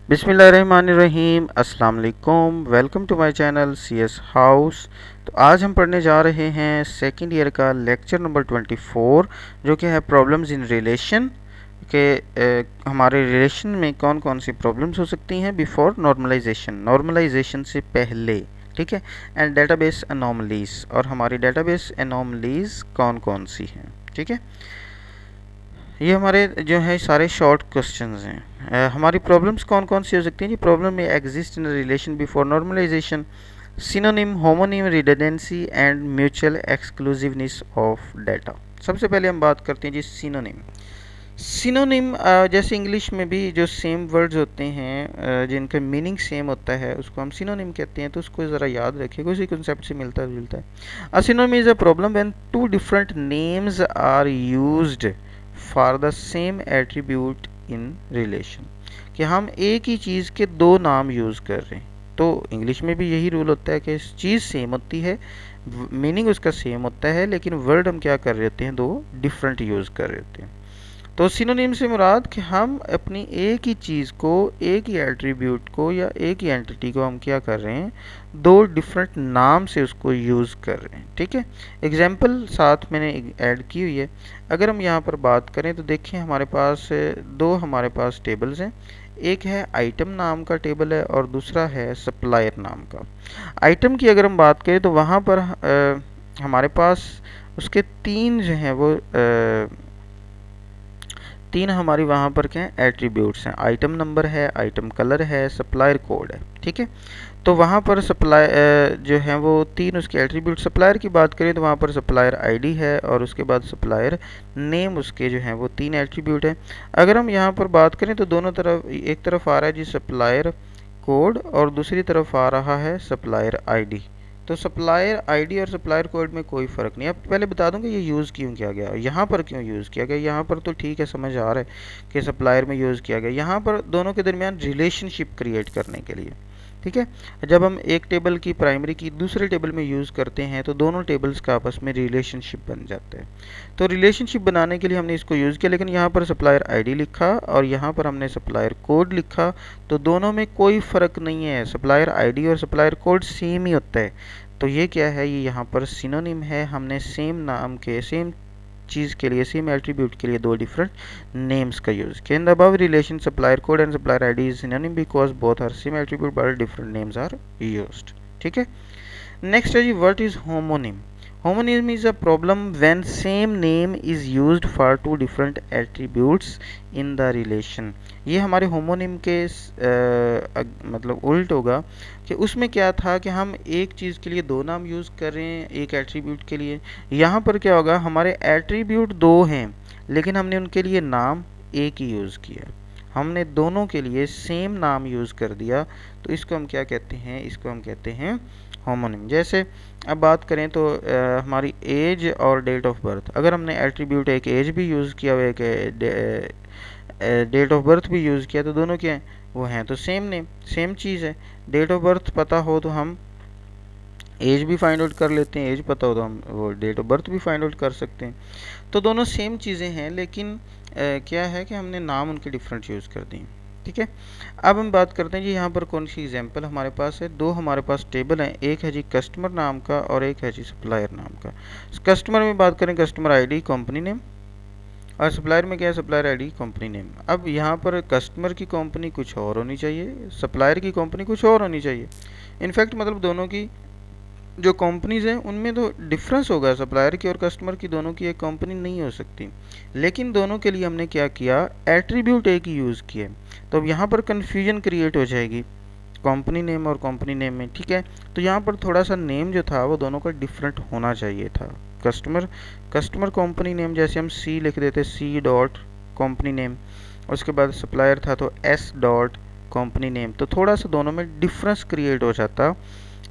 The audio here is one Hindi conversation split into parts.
बिस्मिल्लाहिर्रहमानिर्रहीम अस्सलाम वालेकुम। Welcome to my channel CS house. तो आज हम पढ़ने जा रहे हैं सेकंड ईयर का लेक्चर नंबर 24 जो कि है प्रॉब्लम्स इन रिलेशन के हमारे रिलेशन में कौन कौन सी प्रॉब्लम्स हो सकती हैं बिफोर नॉर्मलाइजेशन से पहले, ठीक है। एंड डेटाबेस एनोमलीज, और हमारी डेटाबेस एनोमलीज कौन कौन सी हैं, ठीक है। ये हमारे जो है सारे शॉर्ट क्वेश्चंस हैं। हमारी प्रॉब्लम्स कौन कौन सी हो सकती हैं जी। प्रॉब्लम में exist in relation before normalization, synonym, homonym, redundancy and mutual exclusiveness of data. सबसे पहले हम बात करते हैं जी सिनोनिम। सिनोनिम जैसे इंग्लिश में भी जो सेम वर्ड्स होते हैं जिनका मीनिंग सेम होता है उसको हम सिनोनिम कहते हैं, तो उसको ज़रा याद रखिएगा, उसी कॉन्सेप्ट से मिलता जुलता है। A synonym is a problem when two different names are used for the same attribute in relation, कि हम एक ही चीज़ के दो नाम यूज़ कर रहे हैं। तो इंग्लिश में भी यही रूल होता है कि चीज़ सेम होती है, मीनिंग उसका सेम होता है, लेकिन वर्ड हम क्या कर रहे होते हैं, दो डिफरेंट यूज़ कर रहे होते हैं। तो सिनोनिम से मुराद कि हम अपनी एक ही चीज़ को, एक ही एट्रीब्यूट को या एक ही एंटिटी को हम क्या कर रहे हैं, दो डिफरेंट नाम से उसको यूज़ कर रहे हैं, ठीक है। एग्जाम्पल साथ मैंने ऐड की हुई है। अगर हम यहाँ पर बात करें तो देखिए हमारे पास हमारे पास टेबल्स हैं। एक है आइटम नाम का टेबल है और दूसरा है सप्लायर नाम का। आइटम की अगर हम बात करें तो वहाँ पर हमारे पास उसके तीन जो हैं वो तीन हमारी वहाँ पर क्या है, एट्रीब्यूट्स हैं। आइटम नंबर है, आइटम कलर है, सप्लायर कोड है, ठीक है। तो वहाँ पर सप्लाई जो है वो तीन उसके एट्रीब्यूट। सप्लायर की बात करें तो वहाँ पर सप्लायर आईडी है और उसके बाद सप्लायर नेम, उसके जो हैं वो तीन एट्रीब्यूट है। अगर हम यहाँ पर बात करें तो दोनों तरफ, एक तरफ आ रहा है जी सप्लायर कोड और दूसरी तरफ आ रहा है सप्लायर आईडी। तो सप्लायर आईडी और सप्लायर कोड में कोई फ़र्क नहीं है। अब पहले बता दूं कि ये यूज़ क्यों किया गया, यहाँ पर क्यों यूज़ किया गया। यहाँ पर तो ठीक है, समझ आ रहा है कि सप्लायर में यूज़ किया गया, यहाँ पर दोनों के दरमियान रिलेशनशिप क्रिएट करने के लिए, ठीक है। जब हम एक टेबल की प्राइमरी की दूसरे टेबल में यूज़ करते हैं तो दोनों टेबल्स का आपस में रिलेशनशिप बन जाता है। तो रिलेशनशिप बनाने के लिए हमने इसको यूज़ किया, लेकिन यहाँ पर सप्लायर आईडी लिखा और यहाँ पर हमने सप्लायर कोड लिखा, तो दोनों में कोई फ़र्क नहीं है। सप्लायर आईडी और सप्लायर कोड सेम ही होता है। तो ये क्या है, ये यहाँ पर सिनोनिम है। हमने सेम नाम के, सेम चीज़ के लिए, सेम एट्रीब्यूट के लिए दो डिफरेंट नेम्स का यूज़ किया। In the above relation supplier code and supplier ID is synonym because both are same attribute but different names are used, ठीक है। नेक्स्ट है जी what is homonym. Homonym is a problem when same name is used for two different attributes in the relation. ये हमारे होमोनिम के मतलब उल्ट होगा, कि उसमें क्या था कि हम एक चीज़ के लिए दो नाम यूज़ कर रहे हैं एक एट्रीब्यूट के लिए। यहाँ पर क्या होगा, हमारे एट्रीब्यूट दो हैं लेकिन हमने उनके लिए नाम एक ही यूज़ किया। हमने दोनों के लिए सेम नाम यूज़ कर दिया, तो इसको हम क्या कहते हैं, इसको हम कहते हैं होमोनिम। जैसे अब बात करें तो हमारी एज और डेट ऑफ बर्थ, अगर हमने एट्रीब्यूट एक एज भी यूज़ किया हुआ, एक डेट ऑफ बर्थ भी यूज़ किया, तो दोनों क्या हैं, वो हैं तो सेम नेम, सेम चीज़ है। डेट ऑफ बर्थ पता हो तो हम एज भी फाइंड आउट कर लेते हैं, एज पता हो तो हम वो डेट ऑफ बर्थ भी फाइंड आउट कर सकते हैं। तो दोनों सेम चीज़ें हैं, लेकिन क्या है कि हमने नाम उनके डिफरेंट यूज़ कर दिए, ठीक है। अब हम बात करते हैं जी यहाँ पर कौन सी एग्जांपल हमारे पास है। दो हमारे पास टेबल हैं, एक है जी कस्टमर नाम का और एक है जी सप्लायर नाम का। कस्टमर में बात करें, कस्टमर आईडी कंपनी नेम, और सप्लायर में क्या है, सप्लायर आईडी कंपनी नेम। अब यहाँ पर कस्टमर की कंपनी कुछ और होनी चाहिए, सप्लायर की कंपनी कुछ और होनी चाहिए। इनफैक्ट मतलब दोनों की जो कंपनीज़ हैं उनमें तो डिफरेंस होगा, सप्लायर की और कस्टमर की दोनों की एक कंपनी नहीं हो सकती। लेकिन दोनों के लिए हमने क्या किया, एट्रीब्यूट एक ही यूज़ किए। तो अब यहाँ पर कन्फ्यूजन क्रिएट हो जाएगी कंपनी नेम और कंपनी नेम में, ठीक है। तो यहाँ पर थोड़ा सा नेम जो था वो दोनों का डिफरेंट होना चाहिए था। कस्टमर कंपनी नेम जैसे हम सी लिख देते, सी डॉट कंपनी नेम, उसके बाद सप्लायर था तो एस डॉट कंपनी नेम, तो थोड़ा सा दोनों में डिफरेंस क्रिएट हो जाता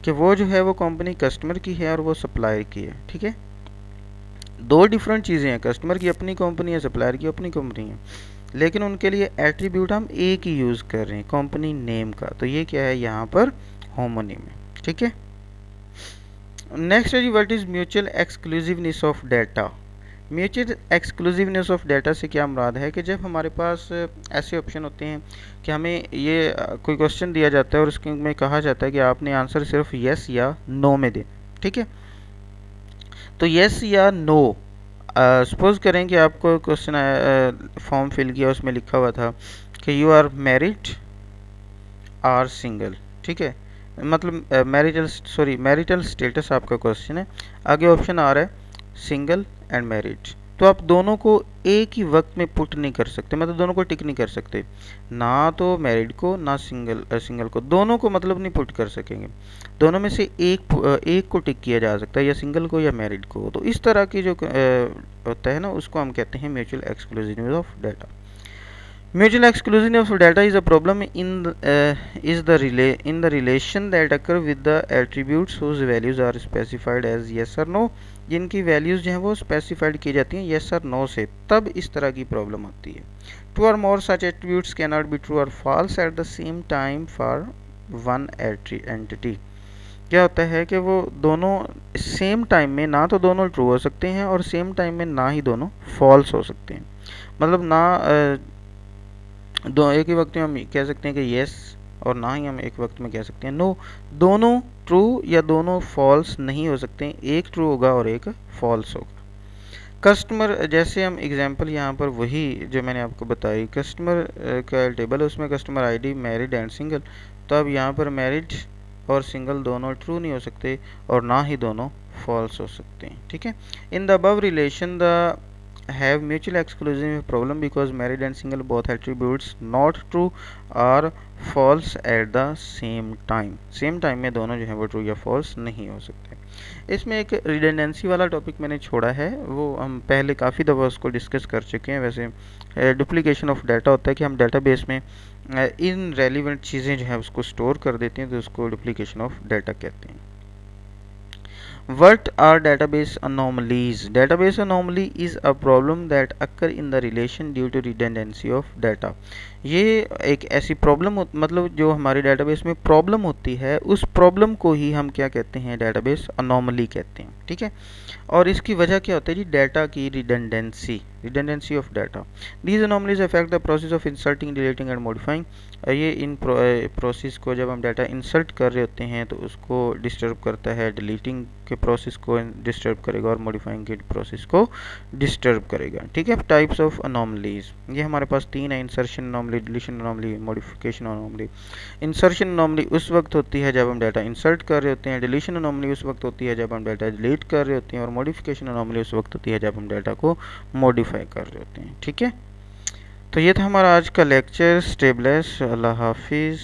कि वो जो है वो कंपनी कस्टमर की है और वो सप्लायर की है, ठीक है। दो डिफरेंट चीज़ें हैं, कस्टमर की अपनी कंपनी है, सप्लायर की अपनी कंपनी है, लेकिन उनके लिए एट्रीब्यूट हम एक ही यूज़ कर रहे हैं, कंपनी नेम का। तो ये क्या है, यहाँ पर होमोनिम है, ठीक है। नेक्स्ट है जी what is mutual exclusiveness of data. Mutual exclusiveness of data से क्या मुराद है कि जब हमारे पास ऐसे ऑप्शन होते हैं कि हमें ये कोई क्वेश्चन दिया जाता है और उसके में कहा जाता है कि आपने आंसर सिर्फ येस या नो में दे, ठीक है। तो येस या नो, सपोज करें कि आपको क्वेश्चन फॉर्म फिल किया, उसमें लिखा हुआ था कि you are married or single, ठीक है, मतलब मैरिटल स्टेटस आपका क्वेश्चन है। आगे ऑप्शन आ रहा है सिंगल एंड मैरिड, तो आप दोनों को एक ही वक्त में पुट नहीं कर सकते, मतलब दोनों को टिक नहीं कर सकते, ना तो मैरिड को ना सिंगल को, दोनों को मतलब नहीं पुट कर सकेंगे। दोनों में से एक को टिक किया जा सकता है, या सिंगल को या मैरिड को। तो इस तरह की जो होता है ना, उसको हम कहते हैं mutual exclusiveness of data. Mutual exclusion of data is a problem in the relation that occur with the attributes whose values are specified as yes or no, जिनकी values जो हैं वो specified की जाती हैं yes or no से, तब इस तरह की problem आती है। Two or more such attributes cannot be true or false at the same time for one entity। क्या होता है कि वो दोनों सेम टाइम में ना तो दोनों ट्रू हो सकते हैं और सेम टाइम में ना ही दोनों फॉल्स हो सकते हैं, मतलब ना एक ही वक्त में हम कह सकते हैं कि येस और ना ही हम एक वक्त में कह सकते हैं नो। दोनों ट्रू या दोनों फॉल्स नहीं हो सकते, एक ट्रू होगा और एक फॉल्स होगा। कस्टमर, जैसे हम एग्जांपल यहाँ पर वही जो मैंने आपको बताई, कस्टमर का टेबल है, उसमें customer ID married and single, तो अब यहाँ पर मैरिड और सिंगल दोनों ट्रू नहीं हो सकते और ना ही दोनों फॉल्स हो सकते हैं, ठीक है। इन the above relation the have mutual exclusive problem because married and single both attributes not true or false at the same time में दोनों जो है वो ट्रू या फॉल्स नहीं हो सकते। इसमें एक रिडंडेंसी वाला टॉपिक मैंने छोड़ा है, वो हम पहले काफ़ी दफ़ा उसको डिस्कस कर चुके हैं। वैसे डुप्लीकेशन ऑफ डाटा होता है कि हम डाटाबेस में इन रेलिवेंट चीज़ें जो है उसको स्टोर कर देते हैं, तो उसको डुप्लीकेशन ऑफ डाटा कहते हैं। What are database anomalies? Database anomaly is a problem that occur in the relation due to redundancy of data। ये एक ऐसी प्रॉब्लम मतलब जो हमारे डेटाबेस में प्रॉब्लम होती है, उस प्रॉब्लम को ही हम क्या कहते हैं, डेटाबेस अनोमली कहते हैं, ठीक है। और इसकी वजह क्या होती है जी, डाटा की redundancy of data. These anomalies affect the process of inserting, deleting and modifying. ये इन प्रोसेस को जब हम डाटा इंसर्ट कर रहे होते हैं तो उसको डिस्टर्ब करता है, डिलीटिंग के प्रोसेस को डिस्टर्ब करेगा और मॉडिफाइंग के प्रोसेस को डिस्टर्ब करेगा, ठीक है। टाइप्स ऑफ अनोमलीज, ये हमारे पास तीन है, insertion anomaly, deletion anomaly, modification anomaly. Insertion anomaly उस वक्त होती है जब हम डाटा इंसर्ट कर रहे होते हैं, डिलीशन अनोमली उस वक्त होती है जब हम डाटा डिलीट कर रहे होते हैं, और मॉडिफिकेशन अनोमली उस वक्त होती है जब हम डाटा को मॉडिफाई कर रहे होते हैं, ठीक है। तो ये था हमारा आज का लेक्चर। स्टे ब्लेस्ड, अल्लाह हाफिज़।